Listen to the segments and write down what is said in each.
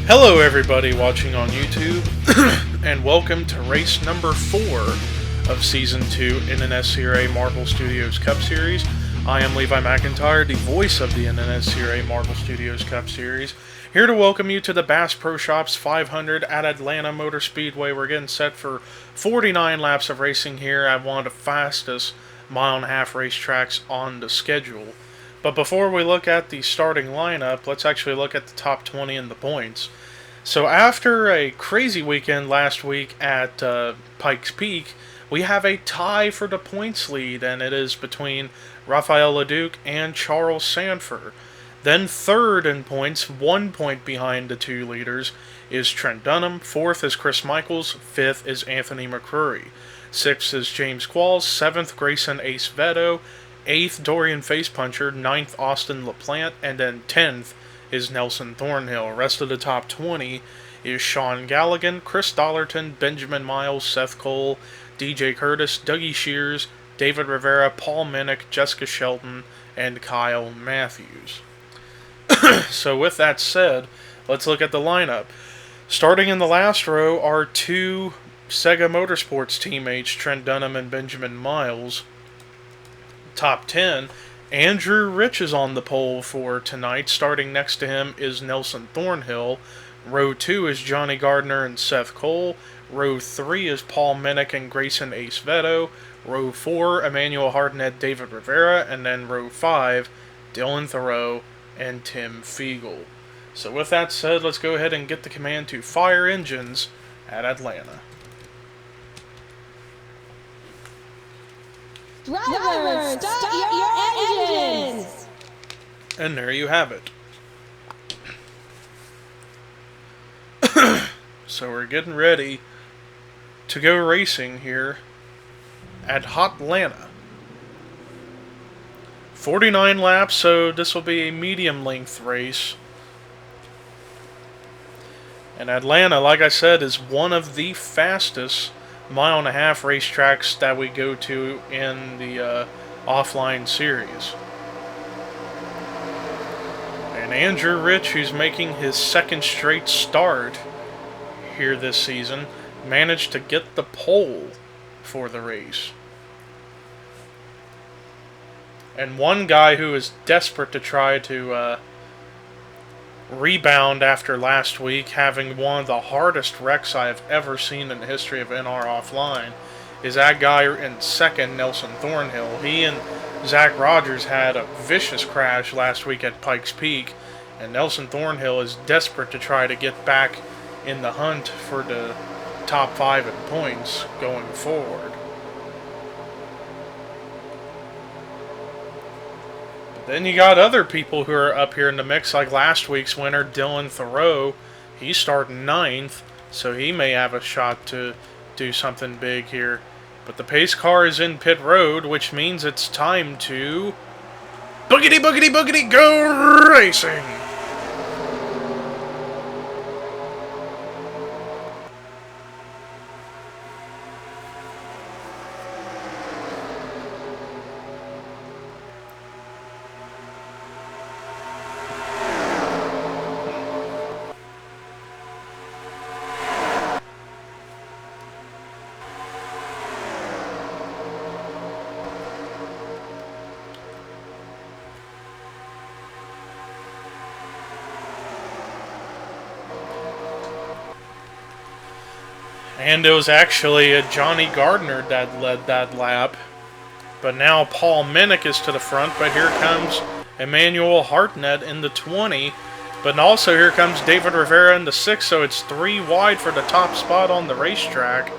Hello everybody watching on YouTube, and welcome to race number 4 of Season 2 NNSCRA Marvel Studios Cup Series. I am Levi McIntyre, the voice of the NNSCRA Marvel Studios Cup Series, here to welcome you to the Bass Pro Shops 500 at Atlanta Motor Speedway. We're getting set for 49 laps of racing here at one of the fastest mile-and-a-half racetracks on the schedule. But before we look at the starting lineup, let's actually look at the top 20 and the points. So after a crazy weekend last week at Pikes Peak, we have a tie for the points lead, and it is between Rafael LeDuc and Charles Sanford. Then third in points, 1 point behind the two leaders, is Trent Dunham. Fourth is Chris Michaels. Fifth is Anthony McCrory. Sixth is James Qualls. Seventh, Grayson Ace Veto. 8th, Dorian Facepuncher. 9th, Austin LaPlante. And then 10th is Nelson Thornhill. Rest of the top 20 is Sean Galligan, Chris Dollarton, Benjamin Miles, Seth Cole, DJ Curtis, Dougie Shears, David Rivera, Paul Minnick, Jessica Shelton, and Kyle Matthews. So with that said, let's look at the lineup. Starting in the last row are two Sega Motorsports teammates, Trent Dunham and Benjamin Miles. Top 10, Andrew Rich is on the pole for tonight. Starting next to him is Nelson Thornhill. Row 2 is Johnny Gardner and Seth Cole. Row 3 is Paul Minnick and Grayson Ace Veto. Row 4, Emmanuel Hardinet, David Rivera. And then row 5, Dylan Thoreau and Tim Fiegel. So with that said, let's go ahead and get the command to fire engines at Atlanta. Drivers, start your engines! And there you have it. So we're getting ready to go racing here at Hotlanta. 49 laps, so this will be a medium length race. And Atlanta, like I said, is one of the fastest mile-and-a-half racetracks that we go to in the offline series. And Andrew Rich, who's making his second straight start here this season, managed to get the pole for the race. And one guy who is desperate to try to rebound after last week, having one of the hardest wrecks I have ever seen in the history of NR Offline, is that guy in second, Nelson Thornhill. He and Zach Rogers had a vicious crash last week at Pikes Peak, and Nelson Thornhill is desperate to try to get back in the hunt for the top 5 in points going forward. Then you got other people who are up here in the mix, like last week's winner, Dylan Thoreau. He's starting 9th, so he may have a shot to do something big here. But the pace car is in pit road, which means it's time to boogity, boogity, boogity, go racing! And it was actually Johnny Gardner that led that lap. But now Paul Minnick is to the front, but here comes Emmanuel Hartnett in the 20. But also here comes David Rivera in the 6, so it's 3 wide for the top spot on the racetrack.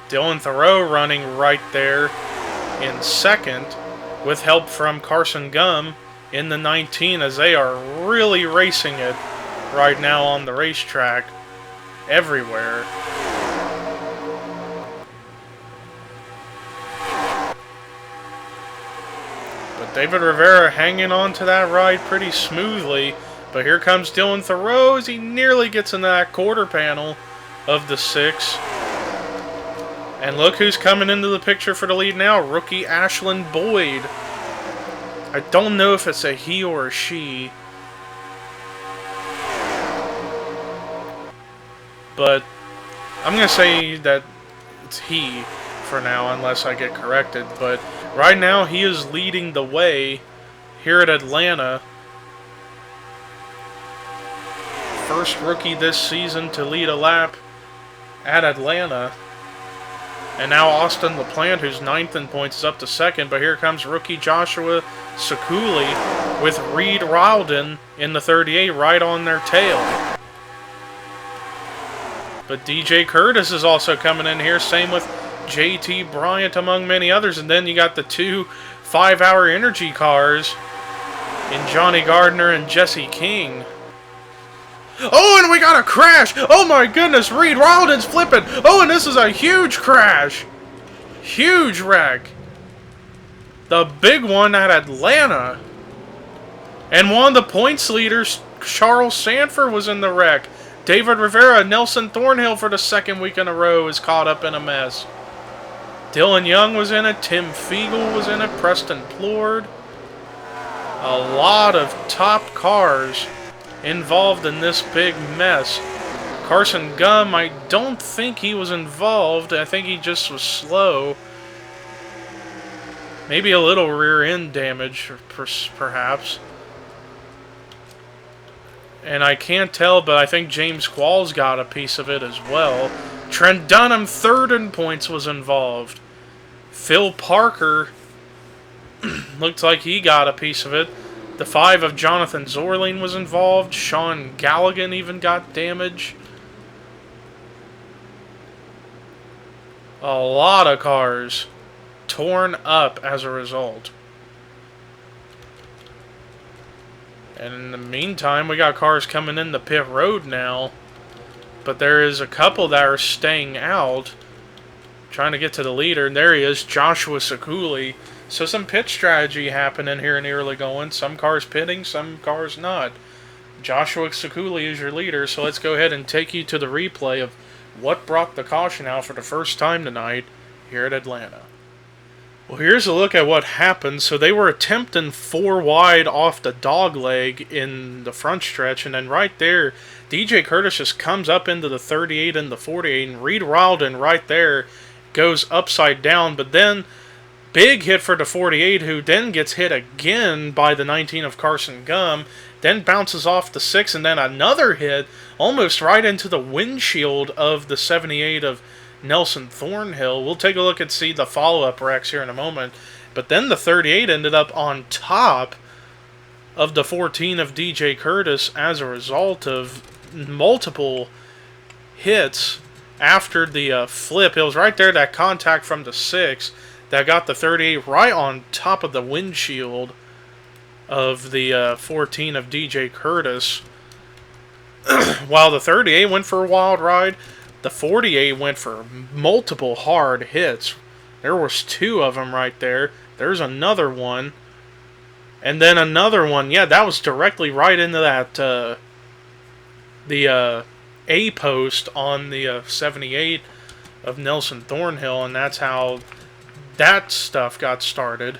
Dylan Thoreau running right there in second, with help from Carson Gum in the 19, as they are really racing it right now on the racetrack everywhere. But David Rivera hanging on to that ride pretty smoothly. But here comes Dylan Thoreau as he nearly gets in that quarter panel of the 6. And look who's coming into the picture for the lead now, rookie Ashlyn Boyd. I don't know if it's a he or a she. But I'm going to say that it's he for now, unless I get corrected. But right now, he is leading the way here at Atlanta. First rookie this season to lead a lap at Atlanta. And now Austin LaPlante, who's 9th in points, is up to 2nd. But here comes rookie Joshua Sekuli with Reed Rowden in the 38 right on their tail. But DJ Curtis is also coming in here. Same with JT Bryant, among many others. And then you got the 2 5-hour energy cars in Johnny Gardner and Jesse King. Oh, and we got a crash! Oh my goodness, Reed Rowden's flipping! Oh, and this is a huge crash! Huge wreck! The big one at Atlanta. And one of the points leaders, Charles Sanford, was in the wreck. David Rivera, Nelson Thornhill for the 2nd week in a row is caught up in a mess. Dylan Young was in it, Tim Fiegel was in it, Preston Plord. A lot of top cars involved in this big mess. Carson Gum, I don't think he was involved. I think he just was slow. Maybe a little rear end damage, perhaps. And I can't tell, but I think James Qualls got a piece of it as well. Trent Dunham, 3rd in points, was involved. Phil Parker looked like he got a piece of it. The 5 of Jonathan Zorling was involved. Sean Galligan even got damage. A lot of cars torn up as a result. And in the meantime, we got cars coming in the pit road now. But there is a couple that are staying out, trying to get to the leader. And there he is, Joshua Sekuli. So some pit strategy happening here in the early going. Some cars pitting, some cars not. Joshua Sekuli is your leader, so let's go ahead and take you to the replay of what brought the caution out for the first time tonight here at Atlanta. Well, here's a look at what happened. So they were attempting 4 wide off the dog leg in the front stretch, and then right there, DJ Curtis just comes up into the 38 and the 48, and Reed Rowden right there goes upside down, but then big hit for the 48, who then gets hit again by the 19 of Carson Gum, then bounces off the 6, and then another hit almost right into the windshield of the 78 of Nelson Thornhill. We'll take a look and see the follow-up wrecks here in a moment. But then the 38 ended up on top of the 14 of DJ Curtis as a result of multiple hits after the flip. It was right there, that contact from the 6 that got the 38 right on top of the windshield of the 14 of DJ Curtis. While the 38 went for a wild ride, the 48 went for multiple hard hits. There was 2 of them right there. There's another one. And then another one. Yeah, that was directly right into that, the A post on the 78 of Nelson Thornhill. And that's how that stuff got started.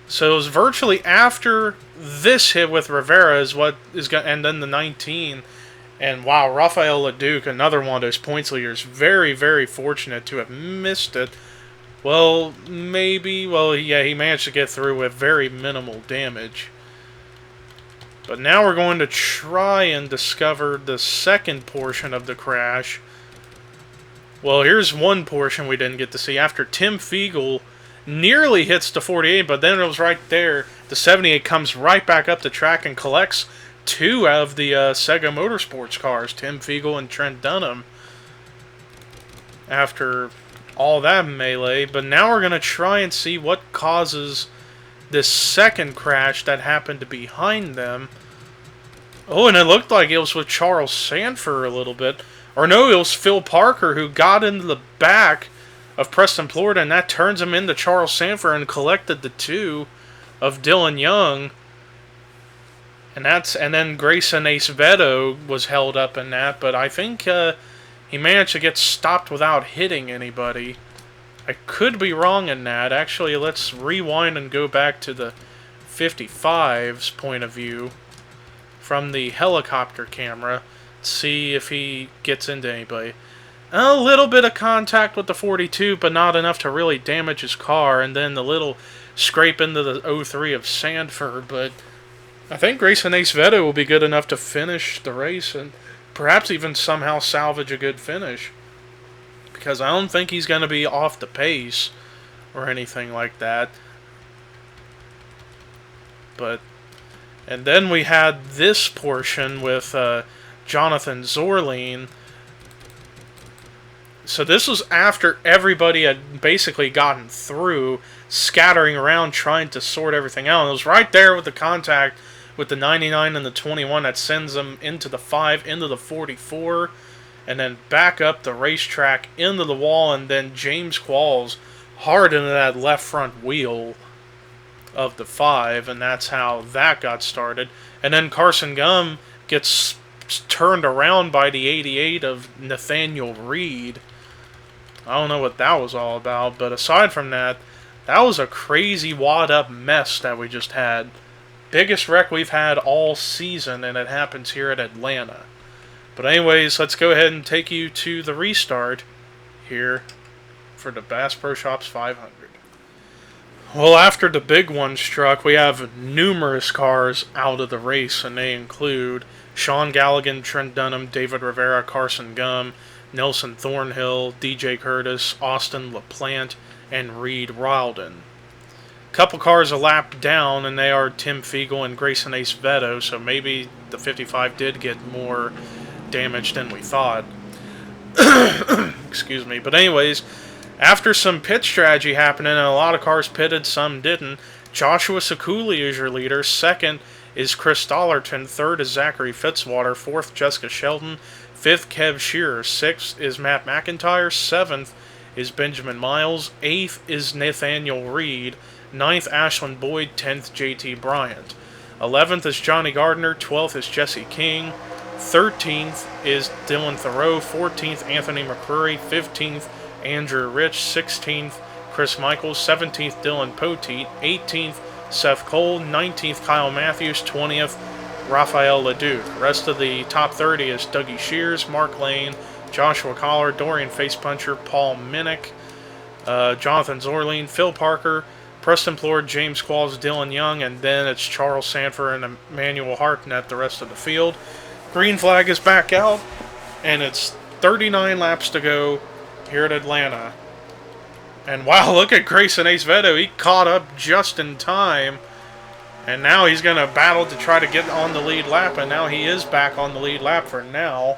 So it was virtually after this hit with Rivera is what is going, and then the 19. And wow, Rafael LeDuc, another one of those points leaders, very, very fortunate to have missed it. Well, maybe, well, yeah, he managed to get through with very minimal damage. But now we're going to try and discover the second portion of the crash. Well, here's one portion we didn't get to see. After Tim Fiegel nearly hits the 48, but then it was right there. The 78 comes right back up the track and collects 2 of the Sega Motorsports cars, Tim Fiegel and Trent Dunham, after all that melee. But now we're going to try and see what causes this second crash that happened behind them. Oh, and it looked like it was with Charles Sanford a little bit. Or no, it was Phil Parker who got into the back of Preston Plord, and that turns him into Charles Sanford and collected the 2 of Dylan Young. And then Grayson Acevedo was held up in that, but I think he managed to get stopped without hitting anybody. I could be wrong in that. Actually, let's rewind and go back to the 55's point of view from the helicopter camera. See if he gets into anybody. A little bit of contact with the 42, but not enough to really damage his car. And then the little scrape into the 03 of Sandford. But I think Grayson Ace Vetto will be good enough to finish the race and perhaps even somehow salvage a good finish. Because I don't think he's going to be off the pace or anything like that. But, and then we had this portion with Jonathan Zorline. So this was after everybody had basically gotten through, scattering around trying to sort everything out. And it was right there with the contact with the 99 and the 21 that sends them into the 5, into the 44. And then back up the racetrack into the wall, and then James Qualls hard into that left front wheel of the 5, and that's how that got started. And then Carson Gum gets turned around by the 88 of Nathaniel Reed. I don't know what that was all about, but aside from that, that was a crazy wad-up mess that we just had. Biggest wreck we've had all season, and it happens here at Atlanta. But anyways, let's go ahead and take you to the restart here for the Bass Pro Shops 500. Well, after the big one struck, we have numerous cars out of the race, and they include Sean Galligan, Trent Dunham, David Rivera, Carson Gum, Nelson Thornhill, DJ Curtis, Austin LaPlante, and Reed Rildon. Couple cars a lap down, and they are Tim Fiegel and Grayson Ace Vetto, so maybe the 55 did get more damage than we thought. Excuse me. But anyways, after some pit strategy happening, and a lot of cars pitted, some didn't, Joshua Sakuli is your leader. Second is Chris Dollerton. Third is Zachary Fitzwater. Fourth, Jessica Sheldon. Fifth, Kev Shearer. Sixth is Matt McIntyre. Seventh is Benjamin Miles. Eighth is Nathaniel Reed. Ninth, Ashland Boyd. 10th, JT Bryant. 11th is Johnny Gardner. 12th is Jesse King. 13th is Dylan Thoreau. 14th, Anthony McCrory. 15th, Andrew Rich. 16th, Chris Michaels. 17th, Dylan Poteet. 18th, Seth Cole. 19th, Kyle Matthews. 20th, Raphael Leduc. Rest of the top 30 is Dougie Shears, Mark Lane, Joshua Collar, Dorian Facepuncher, Paul Minnick, Jonathan Zorline, Phil Parker, Preston Plord, James Qualls, Dylan Young, and then it's Charles Sanford and Emmanuel Hartnett the rest of the field. Green flag is back out, and it's 39 laps to go here at Atlanta. And wow, look at Grayson Ace Vetto. He caught up just in time. And now he's going to battle to try to get on the lead lap. And now he is back on the lead lap for now.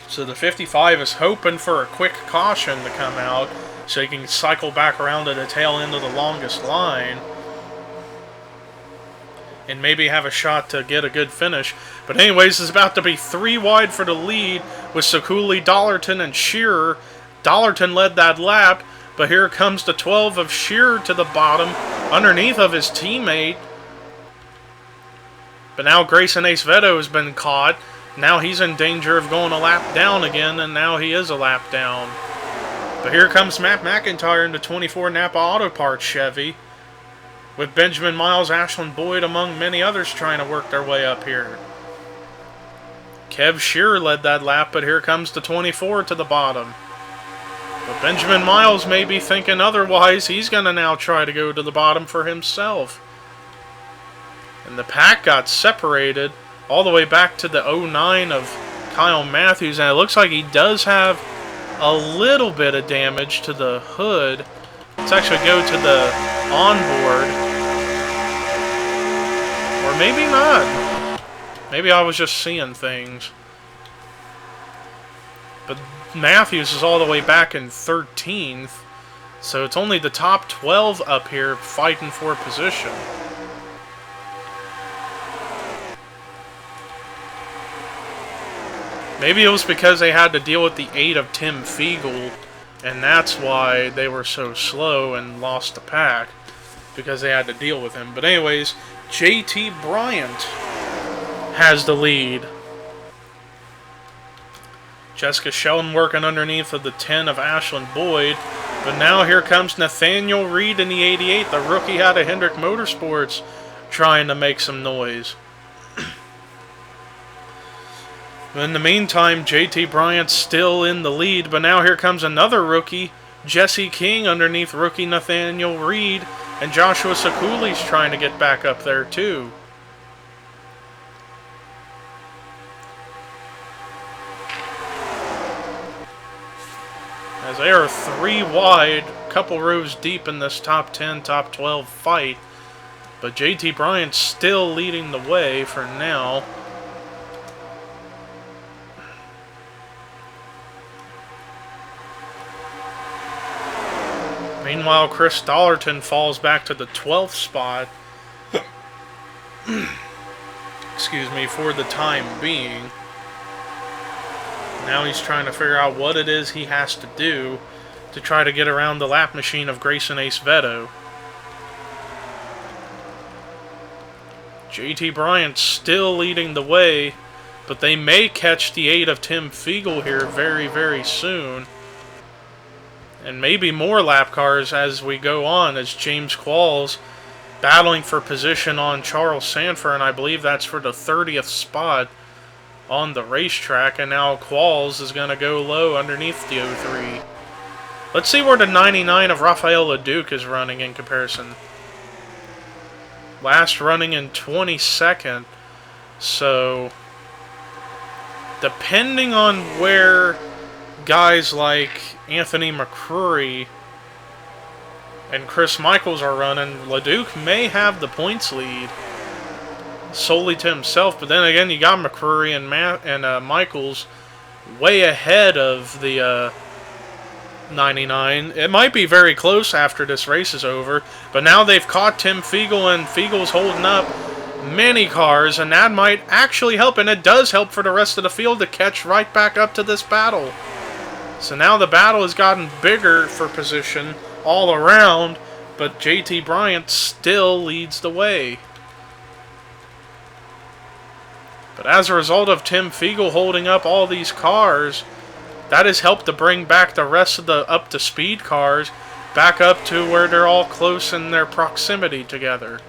So the 55 is hoping for a quick caution to come out, so he can cycle back around to the tail end of the longest line. And maybe have a shot to get a good finish. But anyways, it's about to be 3 wide for the lead with Sakuli, Dollerton, and Shearer. Dollerton led that lap, but here comes the 12 of Shearer to the bottom, underneath of his teammate. But now Grayson Ace Vetto has been caught. Now he's in danger of going a lap down again, and now he is a lap down. But here comes Matt McIntyre in the 24 Napa Auto Parts Chevy, with Benjamin Miles, Ashland Boyd, among many others trying to work their way up here. Kev Shearer led that lap, but here comes the 24 to the bottom. But Benjamin Miles may be thinking otherwise. He's going to now try to go to the bottom for himself. And the pack got separated all the way back to the 09 of Kyle Matthews. And it looks like he does have a little bit of damage to the hood. Let's actually go to the onboard. Or maybe not. Maybe I was just seeing things. But Matthews is all the way back in 13th. So it's only the top 12 up here fighting for position. Maybe it was because they had to deal with the 8 of Tim Fiegel, and that's why they were so slow and lost the pack, because they had to deal with him. But anyways, JT Bryant has the lead. Jessica Sheldon working underneath of the 10 of Ashlyn Boyd. But now here comes Nathaniel Reed in the 88, the rookie out of Hendrick Motorsports, trying to make some noise. In the meantime, JT Bryant's still in the lead, but now here comes another rookie, Jesse King, underneath rookie Nathaniel Reed, and Joshua Sekuli's trying to get back up there too. As they are 3 wide, couple rows deep in this top 10, top 12 fight. But JT Bryant's still leading the way for now. Meanwhile, Chris Dollarton falls back to the 12th spot. Excuse me, for the time being. Now he's trying to figure out what it is he has to do to try to get around the lap machine of Grayson Ace Veto. JT Bryant still leading the way, but they may catch the 8 of Tim Fiegel here very, very soon. And maybe more lap cars as we go on, as James Qualls battling for position on Charles Sanford, and I believe that's for the 30th spot on the racetrack, and now Qualls is going to go low underneath the 03. Let's see where the 99 of Rafael LeDuc is running in comparison. Last running in 22nd, so depending on where guys like Anthony McCrory and Chris Michaels are running, LeDuc may have the points lead solely to himself, but then again, you got McCrory and Michaels way ahead of the 99. It might be very close after this race is over, but now they've caught Tim Fiegel, and Fiegel's holding up many cars, and that might actually help, and it does help for the rest of the field to catch right back up to this battle. So now the battle has gotten bigger for position all around, but JT Bryant still leads the way. But as a result of Tim Fiegel holding up all these cars, that has helped to bring back the rest of the up-to-speed cars back up to where they're all close in their proximity together.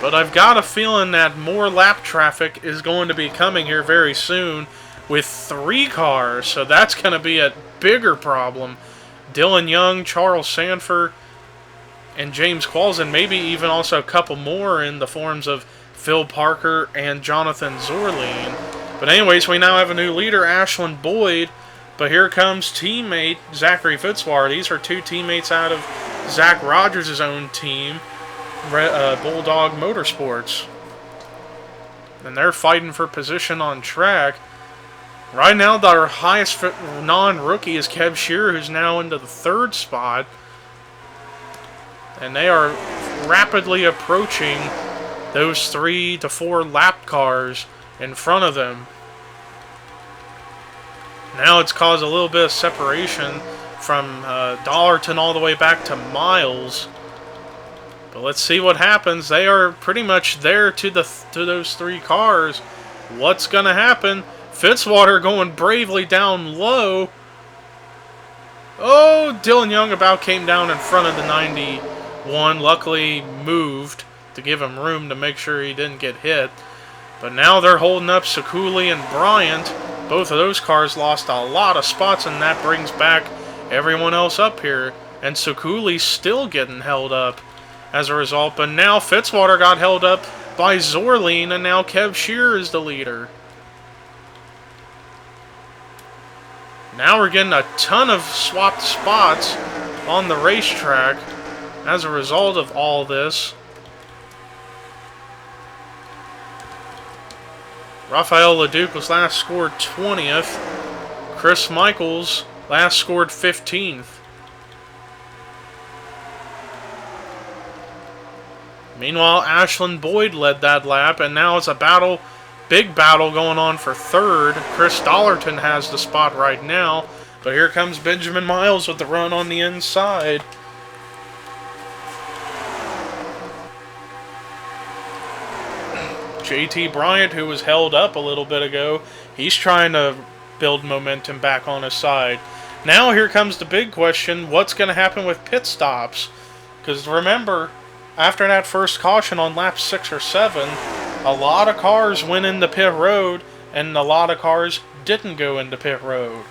But I've got a feeling that more lap traffic is going to be coming here very soon with 3 cars, so that's going to be a bigger problem. Dylan Young, Charles Sanford, and James Qualls, and maybe even also a couple more in the forms of Phil Parker and Jonathan Zorleen. But anyways, we now have a new leader, Ashlyn Boyd, but here comes teammate Zachary Fitzwater. These are 2 teammates out of Zach Rogers' own team, Bulldog Motorsports. And they're fighting for position on track. Right now, our highest non-rookie is Kev Shearer, who's now into the 3rd spot. And they are rapidly approaching those 3 to 4 lap cars in front of them. Now it's caused a little bit of separation from Dollarton all the way back to Miles. But let's see what happens. They are pretty much there to those 3 cars. What's going to happen? Fitzwater going bravely down low. Oh, Dylan Young about came down in front of the 91. Luckily moved to give him room to make sure he didn't get hit. But now they're holding up Sekuli and Bryant. Both of those cars lost a lot of spots, and that brings back everyone else up here. And Sekuli's still getting held up as a result. But now Fitzwater got held up by Zorleen, and now Kev Shearer is the leader. Now we're getting a ton of swapped spots on the racetrack as a result of all this. Rafael LeDuc was last scored 20th. Chris Michaels last scored 15th. Meanwhile, Ashlyn Boyd led that lap, and now it's a battle, big battle going on for 3rd. Chris Dollarton has the spot right now, but here comes Benjamin Miles with the run on the inside. JT Bryant, who was held up a little bit ago, he's trying to build momentum back on his side. Now here comes the big question, what's going to happen with pit stops? Because remember, after that first caution on lap 6 or 7, a lot of cars went into pit road, and a lot of cars didn't go into pit road.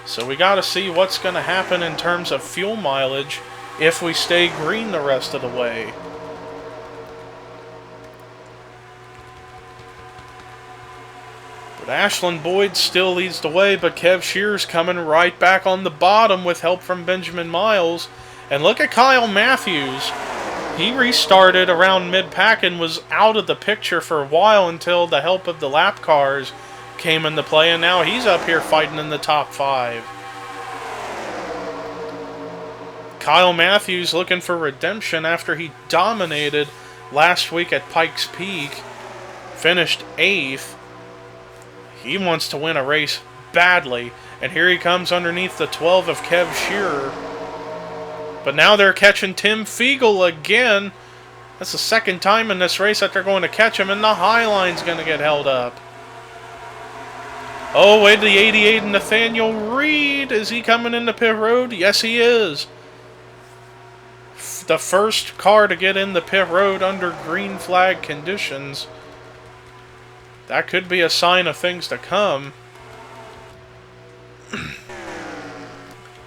So we got to see what's going to happen in terms of fuel mileage if we stay green the rest of the way. But Ashland Boyd still leads the way, but Kev Shear's coming right back on the bottom with help from Benjamin Miles. And look at Kyle Matthews. He restarted around mid-pack and was out of the picture for a while until the help of the lap cars came into play, and now he's up here fighting in the top 5. Kyle Matthews looking for redemption after he dominated last week at Pikes Peak, finished 8th. He wants to win a race badly, and here he comes underneath the 12 of Kev Shearer. But now they're catching Tim Fiegel again. That's the second time in this race that they're going to catch him, and the high line's going to get held up. Oh, wait, the 88 Nathaniel Reed. Is he coming into pit road? Yes, he is. The first car to get in the pit road under green flag conditions. That could be a sign of things to come.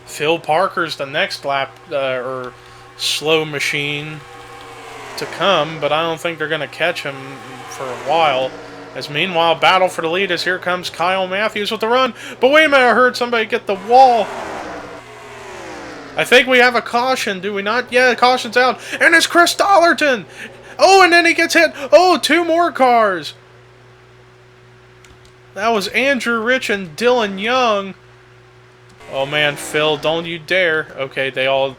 Phil Parker's the next lap or slow machine to come, but I don't think they're going to catch him for a while. As meanwhile, battle for the lead as here comes Kyle Matthews with the run. But wait a minute, I heard somebody get the wall. I think we have a caution, do we not? Yeah, caution's out. And it's Chris Dollerton. Oh, and then he gets hit. Oh, 2 more cars. That was Andrew Rich and Dylan Young. Oh man, Phil, don't you dare. Okay, they all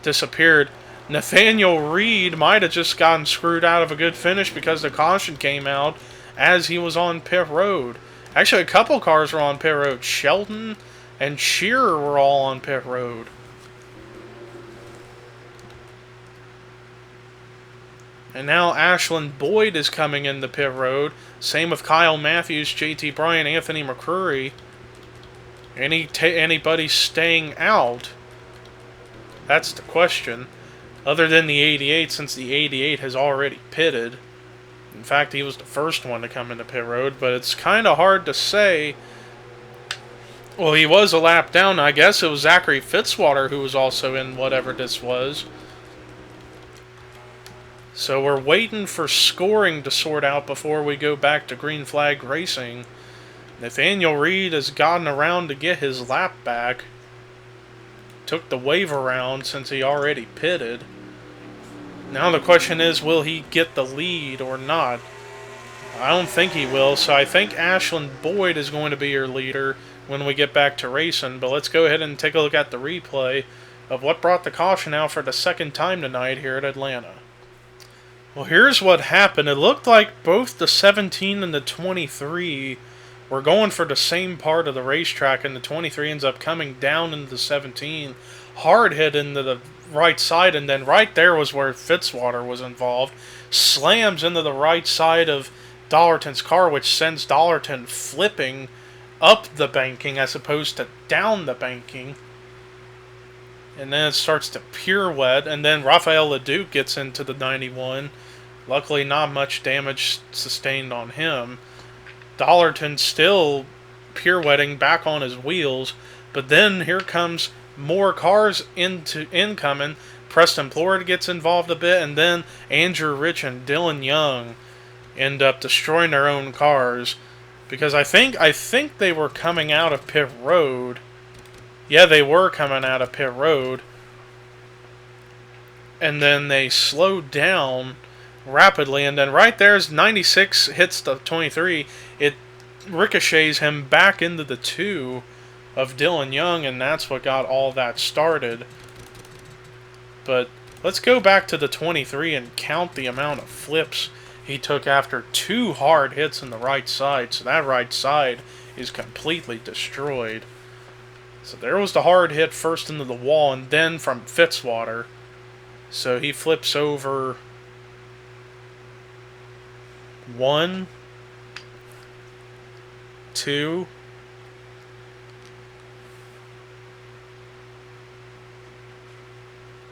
disappeared. Nathaniel Reed might have just gotten screwed out of a good finish because the caution came out as he was on pit road. Actually, a couple cars were on pit road. Shelton and Shearer were all on pit road. And now Ashland Boyd is coming in the pit road. Same with Kyle Matthews, JT Bryant, Anthony McCrory. Anybody staying out? That's the question. Other than the 88, since the 88 has already pitted. In fact, he was the first one to come into pit road, but it's kind of hard to say. Well, he was a lap down. I guess it was Zachary Fitzwater who was also in whatever this was. So we're waiting for scoring to sort out before we go back to green flag racing. Nathaniel Reed has gotten around to get his lap back. Took the wave around since he already pitted. Now the question is, will he get the lead or not? I don't think he will, so I think Ashland Boyd is going to be your leader when we get back to racing. But let's go ahead and take a look at the replay of what brought the caution out for the second time tonight here at Atlanta. Well, here's what happened. It looked like both the 17 and the 23 were going for the same part of the racetrack, and the 23 ends up coming down into the 17, hard hit into the right side, and then right there was where Fitzwater was involved. Slams into the right side of Dollerton's car, which sends Dollerton flipping up the banking as opposed to down the banking. And then it starts to pirouette, and then Rafael LeDuc gets into the 91. Luckily, not much damage sustained on him. Dollerton still pirouetting back on his wheels, but then here comes more cars incoming. Preston Plord gets involved a bit, and then Andrew Rich and Dylan Young end up destroying their own cars, because I think they were coming out of pit road. Yeah, they were coming out of pit road. And then they slowed down rapidly. And then right there's 96 hits the 23. It ricochets him back into the 2 of Dylan Young. And that's what got all that started. But let's go back to the 23 and count the amount of flips he took after 2 hard hits in the right side. So that right side is completely destroyed. So there was the hard hit first into the wall, and then from Fitzwater. So he flips over 1, 2,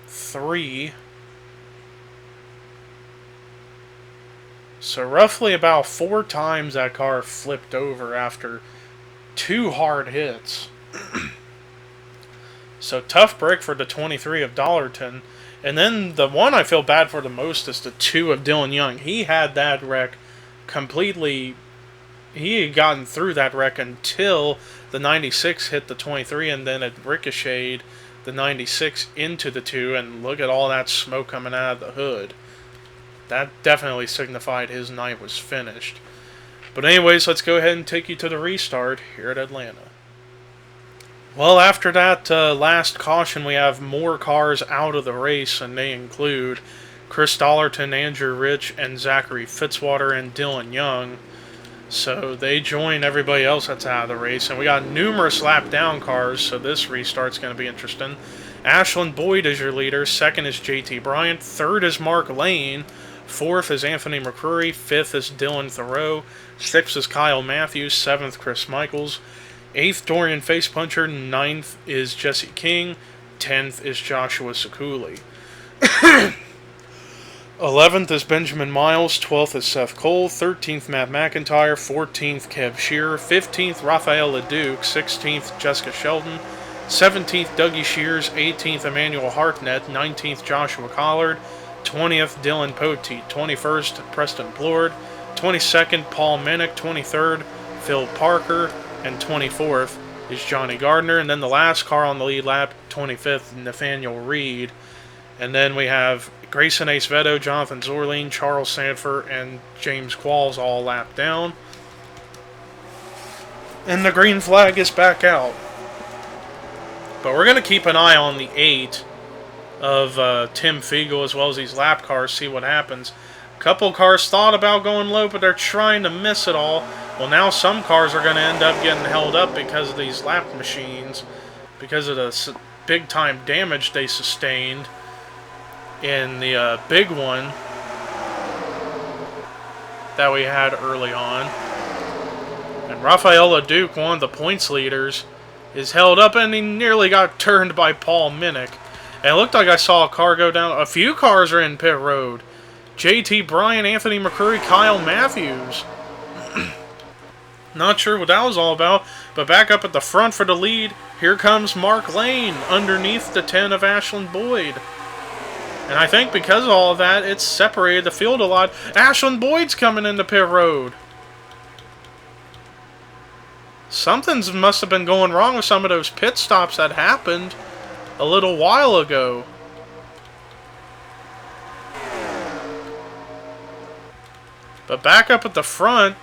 3. So roughly about 4 times that car flipped over after 2 hard hits. So tough break for the 23 of Dollarton. And then the one I feel bad for the most is the 2 of Dylan Young. He had that wreck completely. He had gotten through that wreck until the 96 hit the 23, and then it ricocheted the 96 into the 2, and look at all that smoke coming out of the hood. That definitely signified his night was finished. But anyways, let's go ahead and take you to the restart here at Atlanta. Well, after that last caution, we have more cars out of the race, and they include Chris Dollarton, Andrew Rich, and Zachary Fitzwater, and Dylan Young. So they join everybody else that's out of the race, and we got numerous lap down cars, so this restart's going to be interesting. Ashland Boyd is your leader, second is JT Bryant, third is Mark Lane, fourth is Anthony McCrory, fifth is Dylan Thoreau, sixth is Kyle Matthews, seventh Chris Michaels, 8th, Dorian Facepuncher. 9th is Jesse King. 10th is Joshua Sekuli. 11th is Benjamin Miles. 12th is Seth Cole. 13th, Matt McIntyre. 14th, Kev Shearer. 15th, Raphael LeDuc. 16th, Jessica Sheldon. 17th, Dougie Shears. 18th, Emmanuel Hartnett. 19th, Joshua Collard. 20th, Dylan Poteet. 21st, Preston Plord. 22nd, Paul Minnick. 23rd, Phil Parker. And 24th is Johnny Gardner. And then the last car on the lead lap, 25th, Nathaniel Reed. And then we have Grayson Acevedo, Jonathan Zorline, Charles Sanford, and James Qualls all lapped down. And the green flag is back out. But we're going to keep an eye on the 8 of Tim Fiegel as well as these lap cars, see what happens. A couple cars thought about going low, but they're trying to miss it all. Well, now some cars are going to end up getting held up because of these lap machines, because of the big-time damage they sustained in the big one that we had early on. And Raphael LeDuc, one of the points leaders, is held up, and he nearly got turned by Paul Minnick. And it looked like I saw a car go down. A few cars are in pit road. JT Bryan, Anthony McCrory, Kyle Matthews. Not sure what that was all about, but back up at the front for the lead, here comes Mark Lane underneath the 10 of Ashland Boyd. And I think because of all of that, it's separated the field a lot. Ashland Boyd's coming into pit road. Something must have been going wrong with some of those pit stops that happened a little while ago. But back up at the front,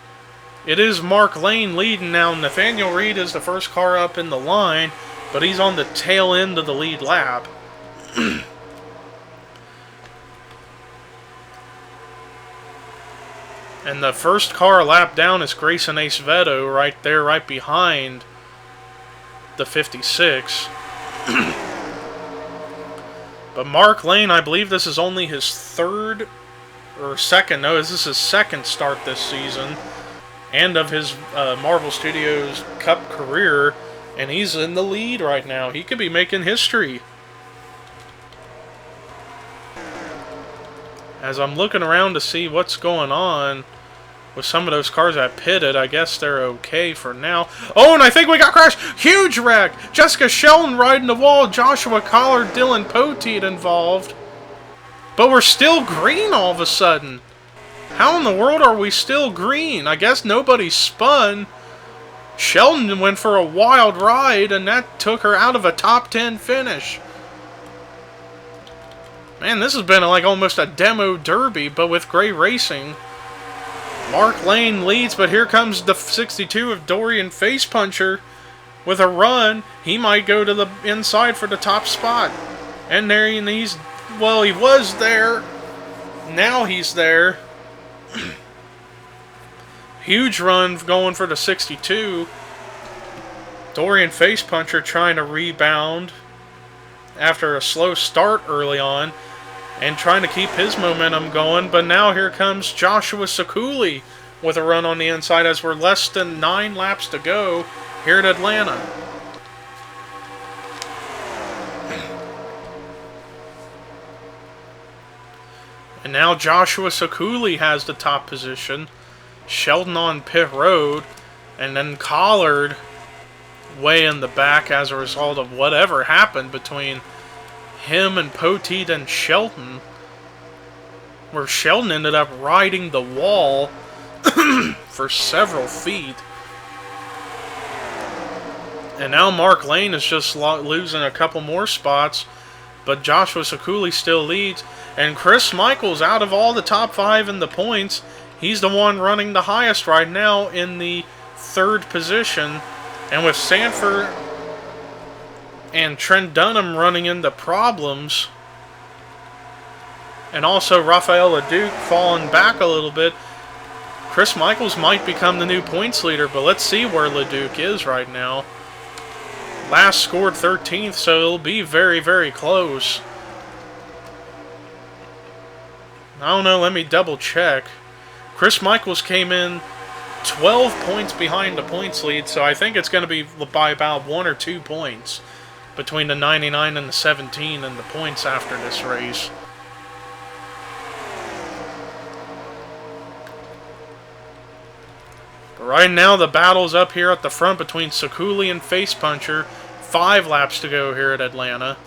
it is Mark Lane leading now. Nathaniel Reed is the first car up in the line, but he's on the tail end of the lead lap. And the first car lap down is Grayson Acevedo right there, right behind the 56. But Mark Lane, I believe this is only his third or second. No, this is his second start this season, and of his Marvel Studios Cup career, and he's in the lead right now. He could be making history. As I'm looking around to see what's going on with some of those cars that pitted, I guess they're okay for now. Oh, and I think we got crashed. Huge wreck. Jessica Sheldon riding the wall. Joshua Collard, Dylan Poteet involved. But we're still green all of a sudden. How in the world are we still green? I guess nobody spun. Sheldon went for a wild ride, and that took her out of a top 10 finish. Man, this has been like almost a demo derby, but with great racing. Mark Lane leads, but here comes the 62 of Dorian Facepuncher with a run. He might go to the inside for the top spot. And there he's... Well, he was there. Now he's there. Huge run going for the 62. Dorian Facepuncher trying to rebound after a slow start early on. and trying to keep his momentum going. But now here comes Joshua Sakuli with a run on the inside as we're less than 9 laps to go here at Atlanta. And now Joshua Sakuli has the top position. Sheldon on pit road. And then Collard way in the back as a result of whatever happened between him and Poteet and Sheldon. Where Sheldon ended up riding the wall for several feet. And now Mark Lane is just losing a couple more spots. But Joshua Sakuli still leads. And Chris Michaels, out of all the top 5 in the points, he's the one running the highest right now in the 3rd position. And with Sanford and Trent Dunham running into problems, and also Rafael LeDuc falling back a little bit, Chris Michaels might become the new points leader, but let's see where LeDuc is right now. Last scored 13th, so it'll be very, very close. I don't know, let me double check. Chris Michaels came in 12 points behind the points lead, so I think it's going to be by about 1 or 2 points between the 99 and the 17 and the points after this race. But right now the battle's up here at the front between Sakuli and Face Puncher. 5 laps to go here at Atlanta.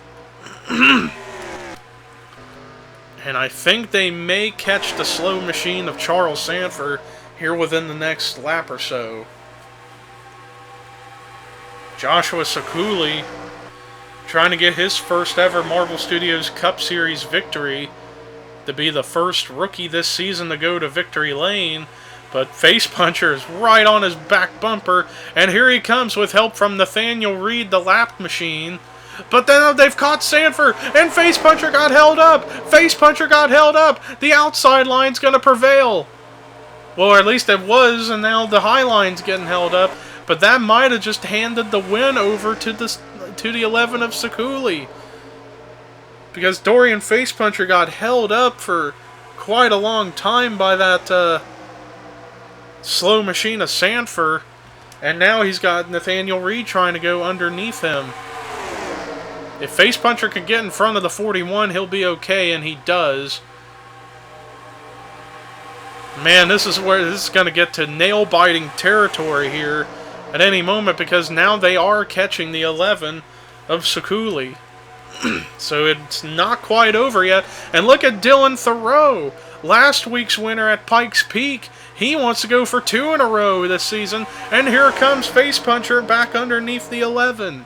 And I think they may catch the slow machine of Charles Sanford here within the next lap or so. Joshua Sakuli trying to get his first ever Marvel Studios Cup Series victory, to be the first rookie this season to go to victory lane. But Face Puncher is right on his back bumper, and here he comes with help from Nathaniel Reed, the lap machine. But then they've caught Sanford, and Face Puncher got held up. Face Puncher got held up. The outside line's going to prevail. Well, or at least it was, and now the high line's getting held up. But that might have just handed the win over to the 11 of Sakuli. Because Dorian Face Puncher got held up for quite a long time by that slow machine of Sanford. And now he's got Nathaniel Reed trying to go underneath him. If Face Puncher can get in front of the 41, he'll be okay, and he does. Man, this is where this is going to get to nail-biting territory here at any moment, because now they are catching the 11 of Sakuli. So it's not quite over yet. And look at Dylan Thoreau, last week's winner at Pikes Peak. He wants to go for 2 in a row this season, and here comes Face Puncher back underneath the 11.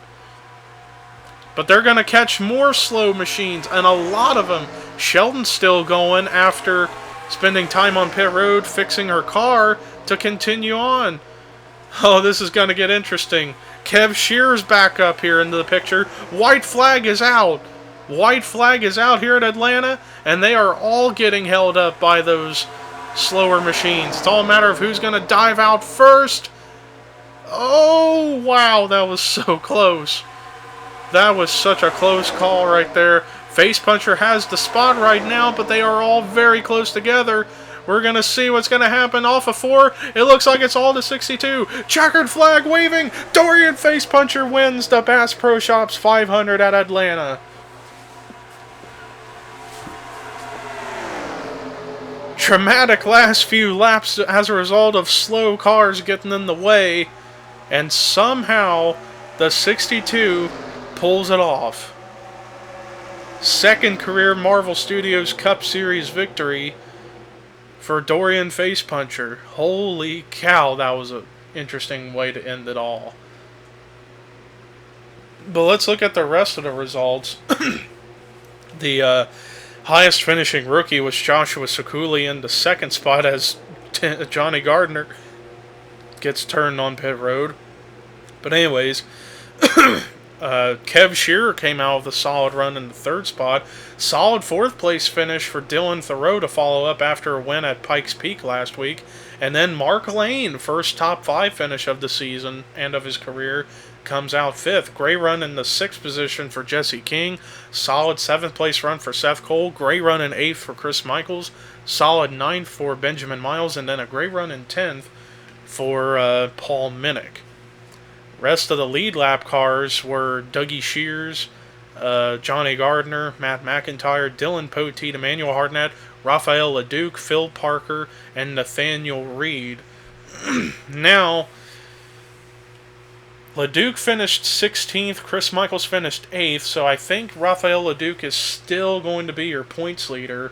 But they're going to catch more slow machines, and a lot of them. Sheldon's still going after spending time on pit road fixing her car to continue on. Oh, this is going to get interesting. Kev Shearer's back up here into the picture. White flag is out. White flag is out here at Atlanta, and they are all getting held up by those slower machines. It's all a matter of who's going to dive out first. Oh, wow, that was so close. That was such a close call right there. Face Puncher has the spot right now, but they are all very close together. We're going to see what's going to happen off of 4. It looks like it's all to 62. Checkered flag waving. Dorian Face Puncher wins the Bass Pro Shops 500 at Atlanta. Dramatic last few laps as a result of slow cars getting in the way. And somehow the 62 pulls it off. Second career Marvel Studios Cup Series victory for Dorian Face Puncher. Holy cow, that was an interesting way to end it all. But let's look at the rest of the results. The highest finishing rookie was Joshua Sakuli in the second spot as Johnny Gardner gets turned on pit road. But anyways, Kev Shearer came out with a solid run in the third spot. Solid 4th place finish for Dylan Thoreau to follow up after a win at Pikes Peak last week. And then Mark Lane, first top 5 finish of the season and of his career. comes out 5th. Gray run in the 6th position for Jesse King. Solid 7th place run for Seth Cole. Gray run in 8th for Chris Michaels. Solid 9th for Benjamin Miles. And then a gray run in 10th for Paul Minnick. Rest of the lead lap cars were Dougie Shears, Johnny Gardner, Matt McIntyre, Dylan Poteet, Emmanuel Hartnett, Raphael LeDuc, Phil Parker, and Nathaniel Reed. Now, LeDuc finished 16th, Chris Michaels finished 8th, so I think Raphael LeDuc is still going to be your points leader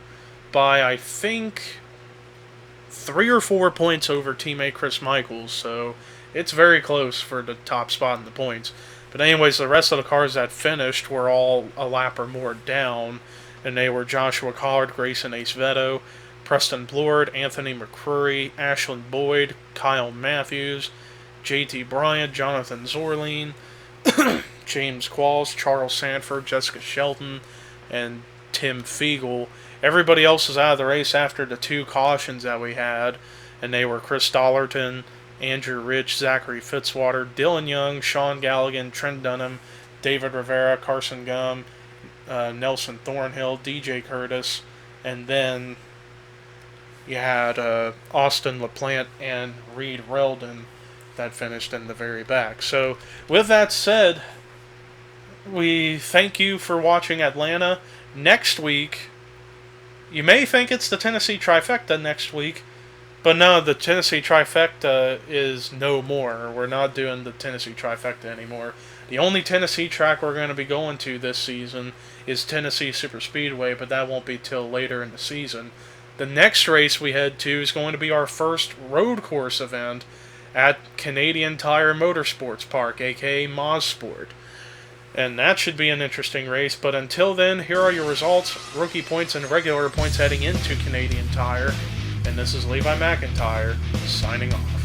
by, I think, 3 or 4 points over teammate Chris Michaels, so it's very close for the top spot in the points. But anyways, the rest of the cars that finished were all a lap or more down, and they were Joshua Collard, Grayson Acevedo, Preston Blord, Anthony McCrory, Ashland Boyd, Kyle Matthews, JT Bryant, Jonathan Zorline, James Qualls, Charles Sanford, Jessica Shelton, and Tim Fiegel. Everybody else was out of the race after the 2 cautions that we had, and they were Chris Dollerton, Andrew Rich, Zachary Fitzwater, Dylan Young, Sean Galligan, Trent Dunham, David Rivera, Carson Gum, Nelson Thornhill, DJ Curtis, and then you had Austin LaPlante and Reed Reldon that finished in the very back. So with that said, we thank you for watching Atlanta. Next week, you may think it's the Tennessee Trifecta next week, but no, the Tennessee Trifecta is no more. We're not doing the Tennessee Trifecta anymore. The only Tennessee track we're going to be going to this season is Tennessee Superspeedway, but that won't be till later in the season. The next race we head to is going to be our first road course event at Canadian Tire Motorsports Park, a.k.a. Mazsport. And that should be an interesting race, but until then, here are your results, rookie points, and regular points heading into Canadian Tire. And this is Levi McIntyre, signing off.